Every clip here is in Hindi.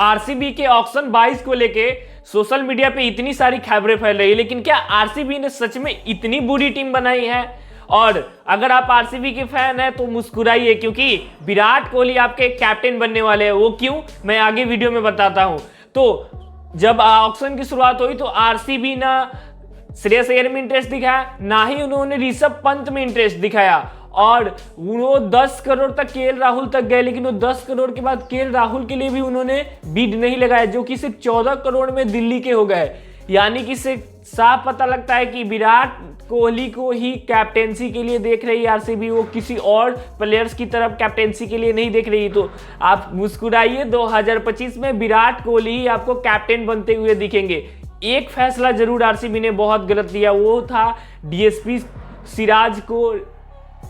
आरसीबी के ऑक्शन 22 को लेके सोशल मीडिया पे इतनी सारी खबरें फैल रही है, लेकिन क्या आरसीबी ने सच में इतनी बुरी टीम बनाई है? और अगर आप आरसीबी के फैन हैं तो मुस्कुराइए, क्योंकि विराट कोहली आपके कैप्टन बनने वाले हैं। वो क्यों, मैं आगे वीडियो में बताता हूं। तो जब ऑक्शन की शुरुआत हुई तो आरसीबी ना श्रेयस अय्यर में इंटरेस्ट दिखाया, ना ही उन्होंने ऋषभ पंत में इंटरेस्ट दिखाया, और वो 10 करोड़ तक केएल राहुल तक गए, लेकिन वो 10 करोड़ के बाद केएल राहुल के लिए भी उन्होंने बिड नहीं लगाया, जो कि सिर्फ 14 करोड़ में दिल्ली के हो गए। यानी कि इससे साफ पता लगता है कि विराट कोहली को ही कैप्टेंसी के लिए देख रही है आरसीबी, वो किसी और प्लेयर्स की तरफ कैप्टेंसी के लिए नहीं देख रही। तो आप मुस्कुराइए, 2025 में विराट कोहली ही आपको कैप्टन बनते हुए दिखेंगे। एक फैसला जरूर आरसीबी ने बहुत गलत लिया, वो था डीएसपी सिराज को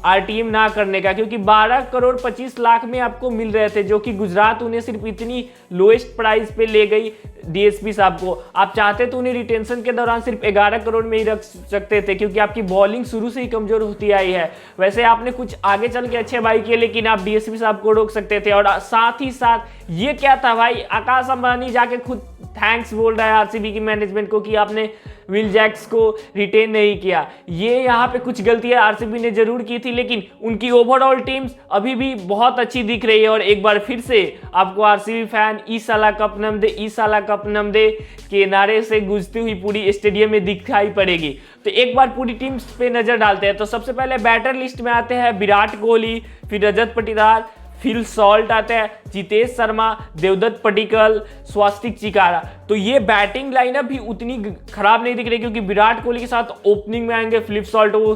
आरटीएम ना करने का, क्योंकि 12 करोड़ 25 लाख में आपको मिल रहे थे, जो कि गुजरात उन्हें सिर्फ इतनी लोएस्ट प्राइस पे ले गई डीएसपी साहब को। आप चाहते तो उन्हें रिटेंशन के दौरान सिर्फ 11 करोड़ में ही रख सकते थे, क्योंकि आपकी बॉलिंग शुरू से ही कमजोर होती आई है। वैसे आपने कुछ आगे चल के अच्छे भाई किए, लेकिन आप डीएसपी साहब को रोक सकते थे। और साथ ही साथ ये क्या था भाई, आकाश अंबानी जाके खुद थैंक्स बोल रहा है आरसीबी की मैनेजमेंट को कि आपने विल जैक्स को रिटेन नहीं किया। ये यहाँ पे कुछ गलतियां आरसीबी ने जरूर की थी, लेकिन उनकी ओवरऑल टीम्स अभी भी बहुत अच्छी दिख रही है। और एक बार फिर से आपको आरसीबी फैन ई साला कप नम दे, ई साला कप नम दे के नारे से गूंजती हुई पूरी स्टेडियम में दिखाई पड़ेगी। तो एक बार पूरी टीम्स पे नजर डालते हैं। तो सबसे पहले बैटर लिस्ट में आते हैं विराट कोहली, फिर रजत पाटीदार, फिल सॉल्ट आते हैं, जितेश शर्मा, देवदत्त पडिक्कल, स्वास्तिक चिकारा। तो ये बैटिंग लाइनअप भी उतनी खराब नहीं दिख रही, क्योंकि विराट कोहली के साथ ओपनिंग में आएंगे फिलिप सॉल्ट। वो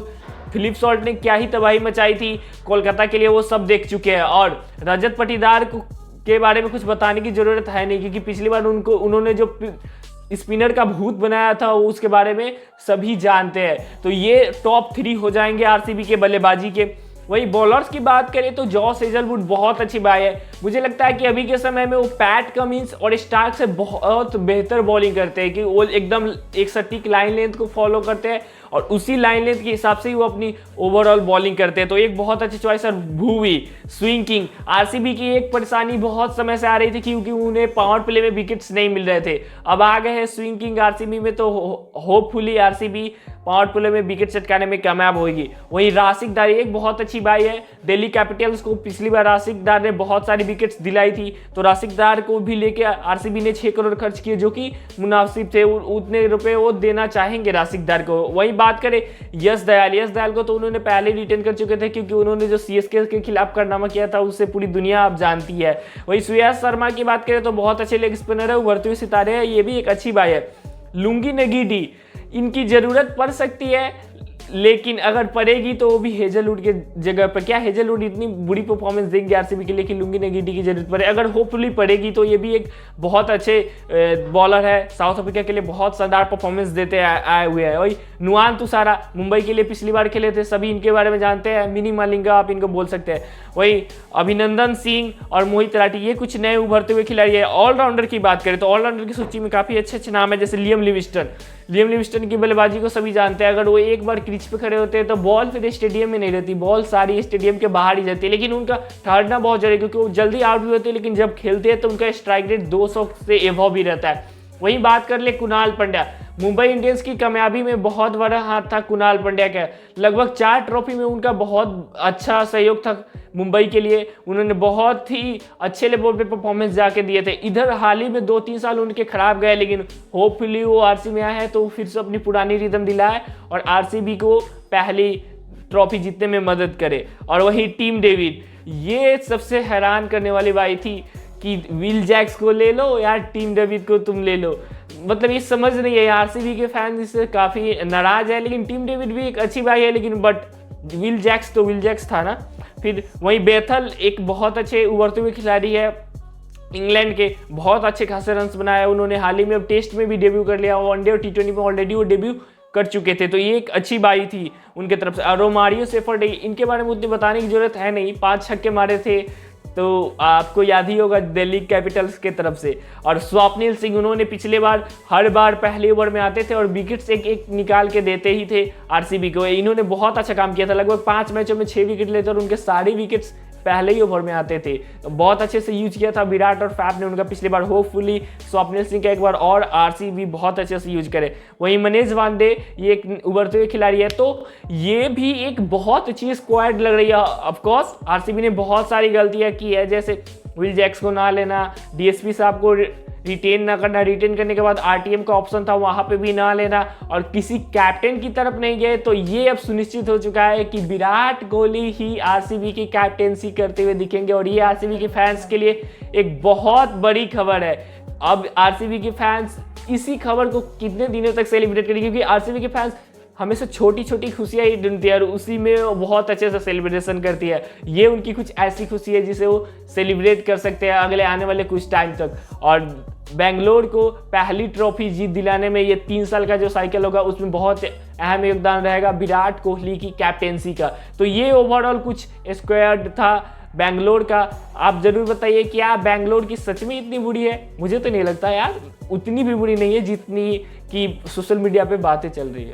फिलिप सॉल्ट ने क्या ही तबाही मचाई थी कोलकाता के लिए, वो सब देख चुके हैं। और रजत पाटीदार के बारे में कुछ बताने की जरूरत है नहीं, क्योंकि पिछली बार उन्होंने जो स्पिनर का भूत बनाया था उसके बारे में सभी जानते हैं। तो ये टॉप 3 हो जाएंगे आरसीबी के बल्लेबाजी के। वही बॉलर्स की बात करें तो जॉस हेजलवुड बहुत अच्छी बाय है। मुझे लगता है कि अभी के समय में वो पैट कमिंस और स्टार्क से बहुत बेहतर बॉलिंग करते हैं, कि वो एकदम एक सटीक लाइन लेंथ को फॉलो करते हैं और उसी लाइन लेंथ के हिसाब से ही वो अपनी ओवरऑल बॉलिंग करते हैं। तो एक बहुत अच्छी चॉइस है। Bhuvi, swing king. आरसीबी की एक परेशानी बहुत समय से आ रही थी, क्योंकि उन्हें पावर प्ले में विकेट्स नहीं मिल रहे थे। अब आ गए हैं स्विंग किंग आरसीबी में, तो होपफुली आरसीबी पावर प्ले में विकेट चटकाने में कामयाब होगी। वहीं राशिक दार एक बहुत अच्छी बाई है। दिल्ली कैपिटल्स को पिछली बार राशिक दार ने बहुत सारी विकेट्स दिलाई थी, तो राशिक दार को भी लेके आरसीबी ने 6 करोड़ खर्च किए, जो कि मुनासिब थे। उतने रुपए वो देना चाहेंगे राशिक दार को। वहीं बात करें यश दयाल को, तो उन्होंने पहले रिटेन कर चुके थे, क्योंकि उन्होंने जो सीएसके के खिलाफ कारनामा किया था उससे पूरी दुनिया अब जानती है। वहीं श्रेयस शर्मा की बात करें तो बहुत अच्छे लेग स्पिनर है, उभरते हुए सितारे हैं, ये भी एक अच्छी बात है। लुंगी नगीडी, इनकी जरूरत पड़ सकती है, लेकिन अगर पड़ेगी तो वो भी हेजलवुड के जगह पर। क्या हेजलवुड इतनी बुरी परफॉर्मेंस देंगे आरसीबी के लिए कि लुंगी नगीडी की जरूरत पड़े? अगर होपफुली पड़ेगी तो ये भी एक बहुत अच्छे बॉलर है, साउथ अफ्रीका के लिए बहुत शानदार परफॉर्मेंस देते आए हुए हैं। वही नुआन तुषारा मुंबई के लिए पिछली बार खेले थे, सभी इनके बारे में जानते हैं। मिनी मालिंगा आप इनको बोल सकते हैं। वही अभिनंदन सिंह और मोहित राठी, ये कुछ नए उभरते हुए खिलाड़ी है। ऑलराउंडर की बात करें तो ऑलराउंडर की सूची में काफी अच्छे नाम है, जैसे लियम लिविस्टन की बल्लेबाजी को सभी जानते हैं। अगर वो एक बार क्रीज पे खड़े होते हैं तो बॉल फिर स्टेडियम में नहीं रहती, बॉल सारी स्टेडियम के बाहर ही जाती है। लेकिन उनका ठहरना बहुत जरूरी है, क्योंकि वो जल्दी आउट भी होते हैं, लेकिन जब खेलते हैं तो उनका स्ट्राइक रेट 200 से एबव भी रहता है। वहीं बात कर ले कुणाल पांड्या, मुंबई इंडियंस की कामयाबी में बहुत बड़ा हाथ था कुणाल पांड्या का। लगभग 4 ट्रॉफी में उनका बहुत अच्छा सहयोग था मुंबई के लिए। उन्होंने बहुत ही अच्छे लेवल पे परफॉर्मेंस जाके दिए थे। इधर हाल ही में 2-3 साल उनके खराब गए, लेकिन होपफुली वो आरसीबी में आया है तो फिर से अपनी पुरानी रिदम दिलाए और आरसीबी को पहली ट्रॉफी जीतने में मदद करे। और वही टीम डेविड, ये सबसे हैरान करने वाली बात थी कि विल जैक्स को ले लो या टीम डेविड को तुम ले लो। मतलब ये समझ नहीं है, आरसीबी के फैंस इससे काफ़ी नाराज है। लेकिन टीम डेविड भी एक अच्छी बात है, लेकिन बट विल जैक्स तो विल जैक्स था ना। फिर वहीं बेथल एक बहुत अच्छे उभरते हुए खिलाड़ी है, इंग्लैंड के बहुत अच्छे खासे रन्स बनाए उन्होंने। हाल ही में अब टेस्ट में भी डेब्यू कर लिया, वनडे और टी20 में ऑलरेडी वो डेब्यू कर चुके थे, तो ये एक अच्छी बाई थी उनके तरफ से। रोमारियो सेफर्ड, इनके बारे में उतनी बताने की जरूरत है नहीं, 5 छक्के मारे थे तो आपको याद ही होगा दिल्ली कैपिटल्स के तरफ से। और स्वप्निल सिंह, उन्होंने पिछले बार हर बार पहले ओवर में आते थे और विकेट्स एक एक निकाल के देते ही थे आरसीबी को। इन्होंने बहुत अच्छा काम किया था, लगभग 5 मैचों में 6 विकेट लेते और उनके सारे विकेट्स पहले ही ओवर में आते थे। तो बहुत अच्छे से यूज किया था विराट और फैफ ने उनका पिछली बार। होपफुली स्वप्निल सिंह का एक बार और आरसीबी बहुत अच्छे से यूज करे। वहीं मनीष पांडे ये एक उभरते हुए खिलाड़ी है, तो ये भी एक बहुत अच्छी स्क्वाड लग रही है। ऑफकोर्स आरसीबी ने बहुत सारी गलतियां की है, जैसे विल जैक्स को ना लेना, डीएसपी साहब को रिटेन ना करना, रिटेन करने के बाद आरटीएम का ऑप्शन था वहां पे भी ना लेना, और किसी कैप्टन की तरफ नहीं गए। तो ये अब सुनिश्चित हो चुका है कि विराट कोहली ही आरसीबी की कैप्टेंसी करते हुए दिखेंगे, और ये आरसीबी के फैंस के लिए एक बहुत बड़ी खबर है। अब आरसीबी के फैंस इसी खबर को कितने दिनों तक सेलिब्रेट करेंगे, क्योंकि आरसीबी के फैंस हमेशा छोटी छोटी खुशियां ही ढूंढती है और उसी में वो बहुत अच्छे से सेलिब्रेशन करती है। ये उनकी कुछ ऐसी खुशी है जिसे वो सेलिब्रेट कर सकते हैं अगले आने वाले कुछ टाइम तक। और बेंगलोर को पहली ट्रॉफी जीत दिलाने में ये 3 साल का जो साइकिल होगा उसमें बहुत अहम योगदान रहेगा विराट कोहली की कैप्टेंसी का। तो ये ओवरऑल कुछ स्क्वाड था बेंगलोर का। आप जरूर बताइए क्या बेंगलोर की सच में इतनी बुरी है? मुझे तो नहीं लगता यार, उतनी भी बुरी नहीं है जितनी कि सोशल मीडिया पे बातें चल रही है।